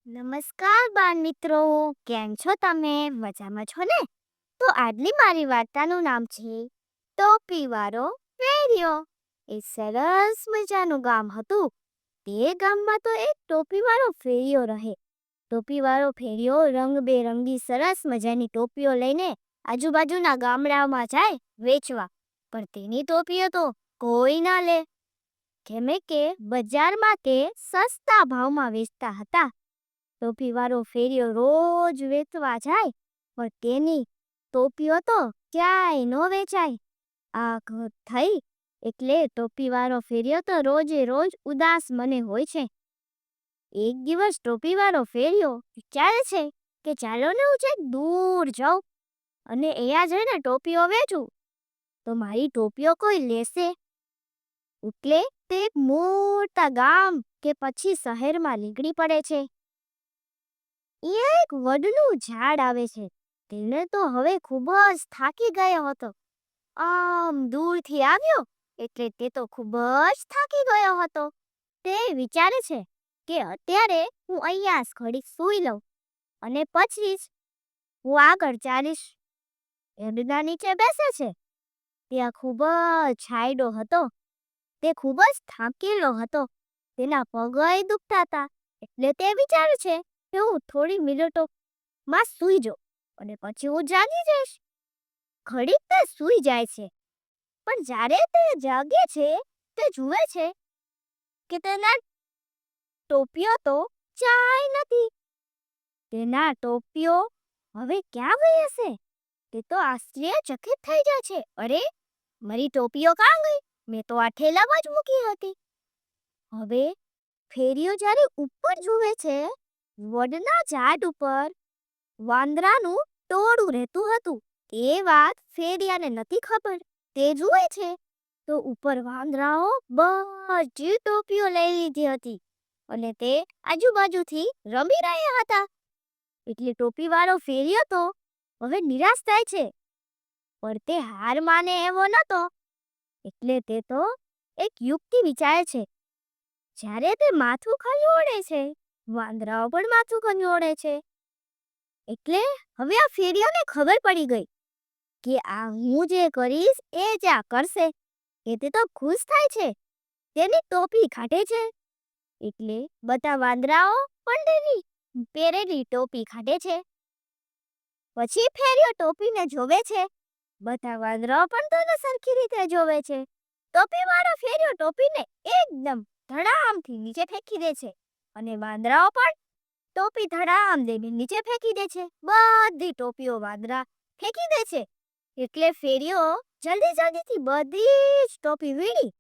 નમસ્કાર બાળ મિત્રો, કેમ છો તમે? મજામાં છો ને? તો આજની મારી વાર્તાનું નામ છે ટોપીવાળો ફેરિયો. એ સરસ મજાનું ગામ હતું. તે ગામમાં તો એક ટોપીવાળો ફેરિયો રહે. ટોપીવાળો ફેરિયો રંગબેરંગી સરસ મજાની ટોપીઓ લઈને આજુબાજુના ગામડાઓમાં જાય વેચવા. પણ તેની ટોપીઓ તો કોઈ ના લે, કેમ કે બજારમાં તે સસ્તા ભાવમાં વેચતા હતા. ટોપીવાળો ફેરિયો રોજ વેચવા જાય, પણ તેની ટોપીઓ તો ક્યાંય ન વેચાય. આ થઈ એટલે ટોપીવાળો ફેરિયો તો રોજે રોજ ઉદાસ મને હોય છે. એક દિવસ ટોપીવાળો ફેરિયો વિચારે છે કે ચાલો ને હું છેક દૂર જાઉં અને અહીંયા જઈને ટોપીઓ વેચું, તો મારી ટોપીઓ કોઈ લેશે. એટલે તે એક મોટા ગામ કે પછી શહેરમાં નીકળી પડે છે. એક વડનું ઝાડ આવે છે. તેને તો હવે ખૂબ જ થાકી ગયો હતો. આમ દૂરથી આવ્યો એટલે તે તો ખૂબ જ થાકી ગયો હતો. તે વિચારે છે કે અત્યારે હું અહીંયા ઘડીક સૂઈ લઉં અને પછી જ હું આગળ ચાલીશ. ઝાડના નીચે બેસે છે. ત્યાં ખૂબ જ છાંયડો હતો. તે ખૂબ જ થાકેલો હતો. તેના પગય દુખતા હતા. એટલે તે વિચારે છે કે હું થોડી મિનિટોમાં સૂઈ જાઉં અને પછી હું જાગી જઈશ. ઘડીક તે સૂઈ જાય છે, પણ જ્યારે તે જાગે છે તે જુએ છે કે તેના ટોપીઓ તો ચાય નથી. તેના ટોપીઓ હવે ક્યાં ગઈ હશે? તે તો આશ્ચર્યચકિત થઈ જાય છે. અરે, મારી ટોપીઓ ક્યાં ગઈ? મેં તો આ ઠેલામાં જ મૂકી હતી. હવે ફેરિયો જ્યારે ઉપર જુએ છે, વડના ઝાડ ઉપર વાંદરાનું ટોળું રહેતું હતું. એ વાત ફેરિયાને નથી ખબર. તે જુએ છે તો ઉપર વાંદરાઓ બધી ટોપીઓ લઈ લીધી હતી અને તે આજુબાજુથી રમી રહ્યા હતા. એટલે ટોપીવાળો ફેરિયો તો હવે નિરાશ થાય છે, પણ તે હાર માને એવો નહોતો. એટલે તે તો એક યુક્તિ વિચારે છે. જ્યારે તે માથું ખંજોળે છે, વાંદરાઓ પણ માથું ખંજોળે છે. એટલે હવે આ ફેરિયાને ખબર પડી ગઈ કે આ હું જે કરીશ એ જ આ કરશે. તે તો ખુશ થાય છે, તેની ટોપી કાઢે છે. એટલે બધા વાંદરાઓ પણ તેની પહેરેલી ટોપી કાઢે છે. પછી ફેરિયો ટોપીને જોવે છે. બધા વાંદરાઓ પણ તેને સરખી રીતે જોવે છે. ટોપીવાળો ફેરિયો ટોપીને એકદમ ધડામથી નીચે ફેંકી દે છે અને વાંદરાઓ પણ ટોપી ધડામ દઈને નીચે ફેંકી દે છે. બધી ટોપીઓ વાંદરા ફેંકી દે છે. એટલે ફેરિયો જલ્દીથી બધી જ ટોપી વીણી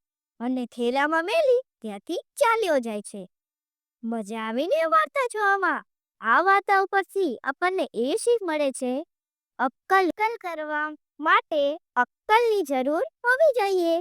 અને થેલામાં મેલી ત્યાંથી ચાલ્યો જાય છે. મજા આવીને વાર્તા જોવામાં. આ વાર્તા ઉપરથી આપણને એ શીખ મળે છે, અક્કલ કરવા માટે અક્કલની જરૂર હોવી જોઈએ.